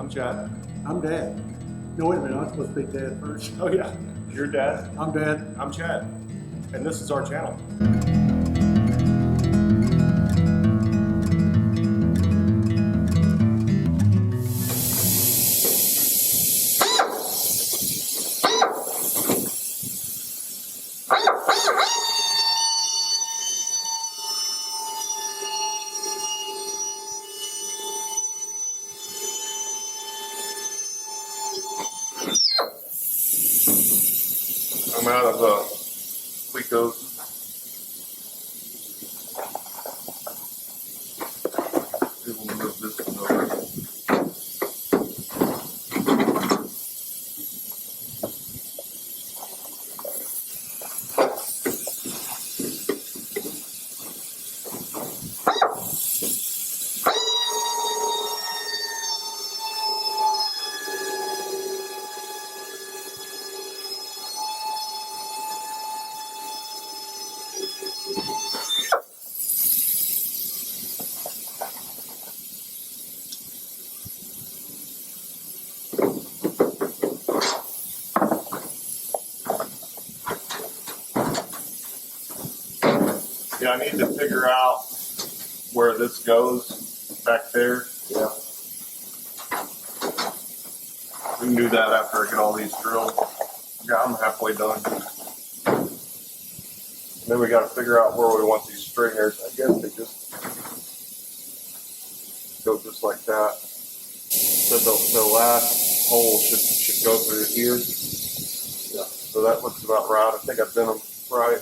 I'm Chad. I'm Dad. No, wait a minute, I'm supposed to be Dad first. Oh yeah, you're Dad. I'm Dad. I'm Chad. And this is our channel. I'm out of Clicos. We'll move this one over. Yeah, I need to figure out where this goes back there. Yeah. We can do that after I get all these drilled. Yeah, I'm halfway done. And then we got to figure out where we want these stringers. I guess they just go just like that. So the last hole should go through here. Yeah. So that looks about right. I think I've done them right.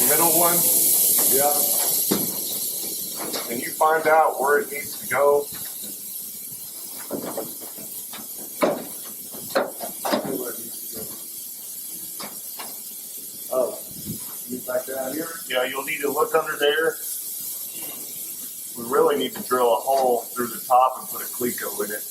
Middle one, Yeah. can you find out where it needs to go? Oh, you back down here? Yeah, you'll need to look under there. We really need to drill a hole through the top and put a cleco in it.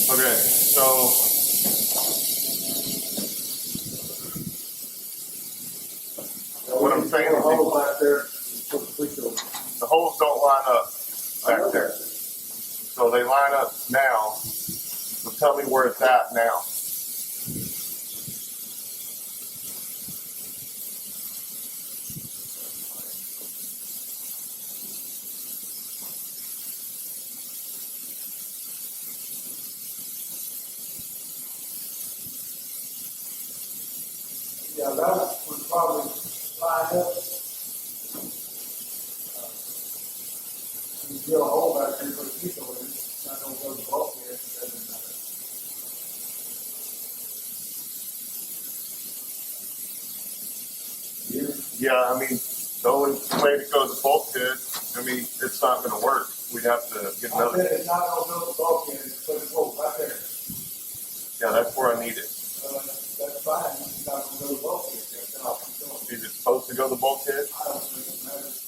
Okay, so what I'm saying A is hole back there, put the cleat over. the holes don't line up back there. So they line up now. So tell me where it's at now. Yeah, that would probably line up. You drill a hole back there, put a cleat over it, it's not gonna go to the bulkhead, it doesn't matter. Yeah, I mean, the only way to go to the bulkhead, I mean, it's not going to work. We'd have to get I another. said it's not gonna go to the bulkhead, it's put a hole right there. Yeah, that's where I need it. That's fine, it's not gonna go to the bulkhead, that's how it's going. Is it supposed to go to the bulkhead? I don't think it matters.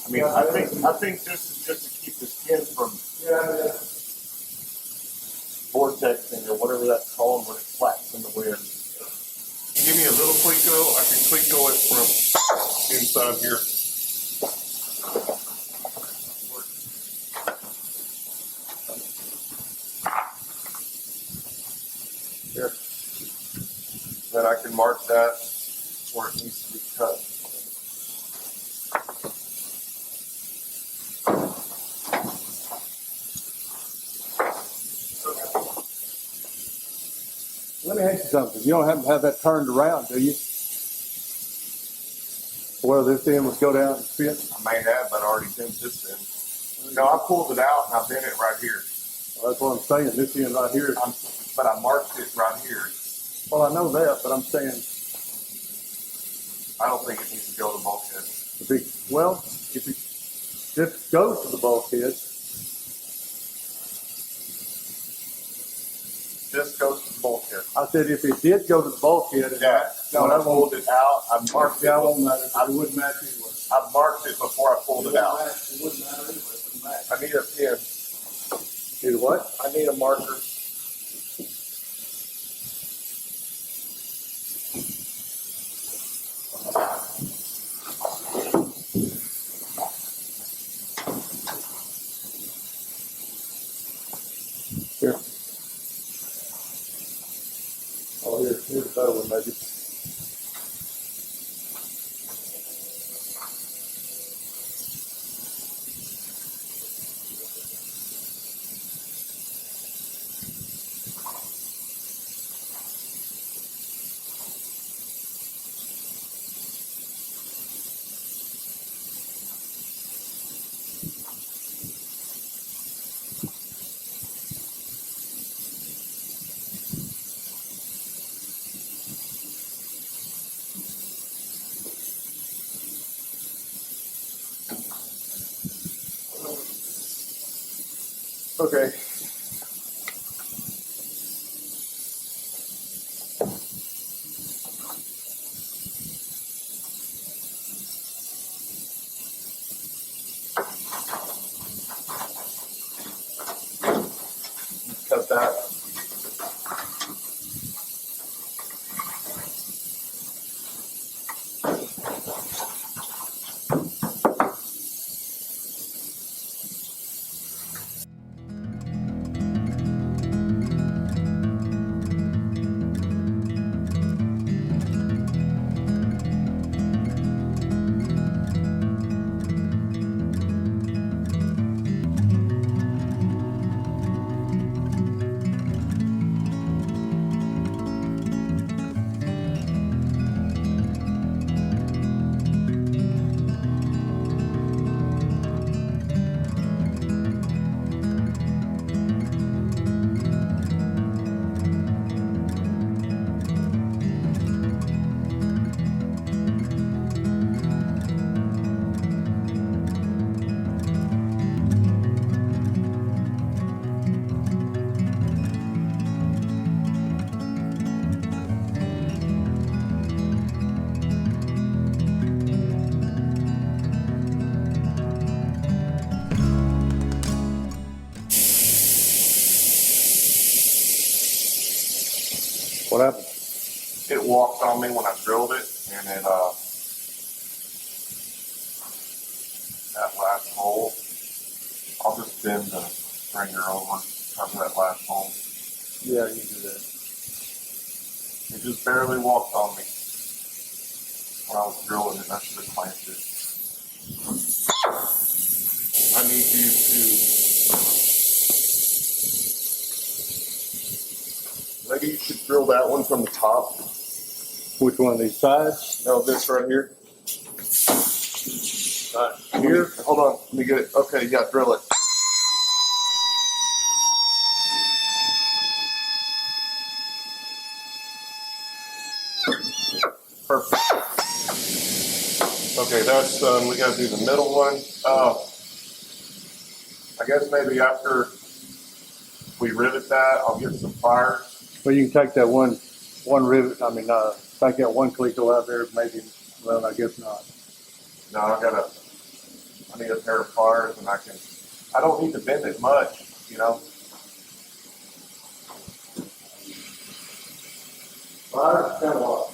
I mean, I think this is just to keep the skin from Yeah, vortexing or whatever that's called when it flaps in the wind. Give me a little Clico. I can Clico it from inside here. Here. Then I can mark that where it needs to be cut. let me ask you something. You don't happen to have that turned around, do you? Where this end would go down and fit? I may have, but I already bent this in. No, I pulled it out and I bent it right here. Well, that's what I'm saying. This end right here. But I marked it right here. Well, I know that, but I'm saying I don't think it needs to go to the bulkhead. if it goes to the bulkhead, This goes to the bulkhead. I said if it did go to the bulkhead, and Yeah. When I pulled it out, I marked it. yeah, it won't matter. It wouldn't match anyway. I marked it before I pulled it out. It wouldn't matter anyway. It wouldn't match. I need a pin. Need what? I need a marker. Here. Oh, here's a better one, maybe. Okay. Cut that. What happened? It walked on me when I drilled it, and it that last hole. I'll just bend the stringer over, cover that last hole. Yeah, you do that. It just barely walked on me when I was drilling it. I should have clamped it. I need you to. Maybe you should drill that one from the top. Which one of these sides? No, this right here. Here? Hold on. Let me get it. Okay, yeah, drill it. Perfect. Okay, that's done. We got to do the middle one. I guess maybe after we rivet that, I'll get some pliers. Well, you can take that one rivet. Take that one cleco out there. Maybe. Well, I guess not. No, I need a pair of pliers, and I don't need to bend it much, you know. Pliers, kind of lock.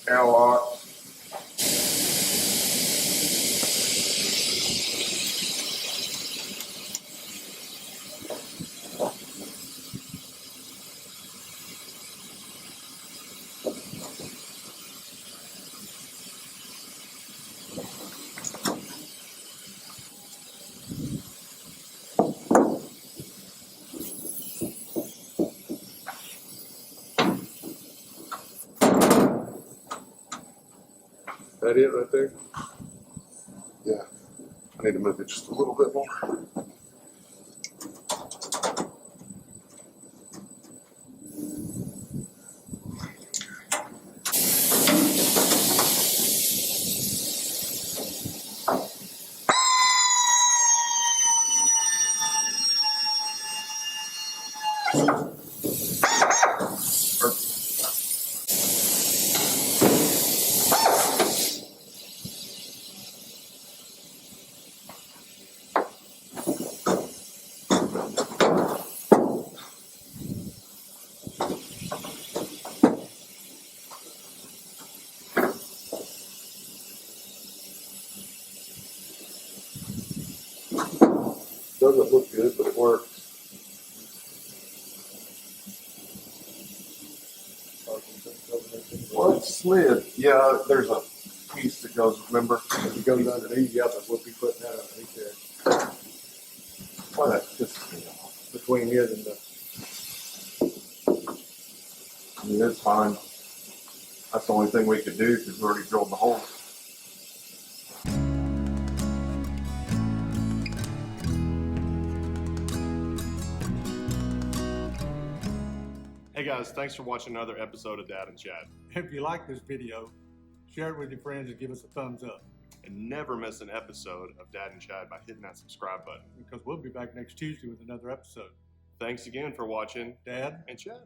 Airlock. That it right there? Yeah. I need to move it just a little bit more. Doesn't look good, but it works. Well, it slid. Yeah, there's a piece that goes, remember? It goes underneath. Yeah, but we'll be putting that underneath there. Well, that pisses me off. Between it and the. I mean, it's fine. That's the only thing we could do because we already drilled the hole. Hey guys, thanks for watching another episode of Dad and Chad. If you like this video, share it with your friends and give us a thumbs up. And never miss an episode of Dad and Chad by hitting that subscribe button. Because we'll be back next Tuesday with another episode. Thanks again for watching Dad and Chad.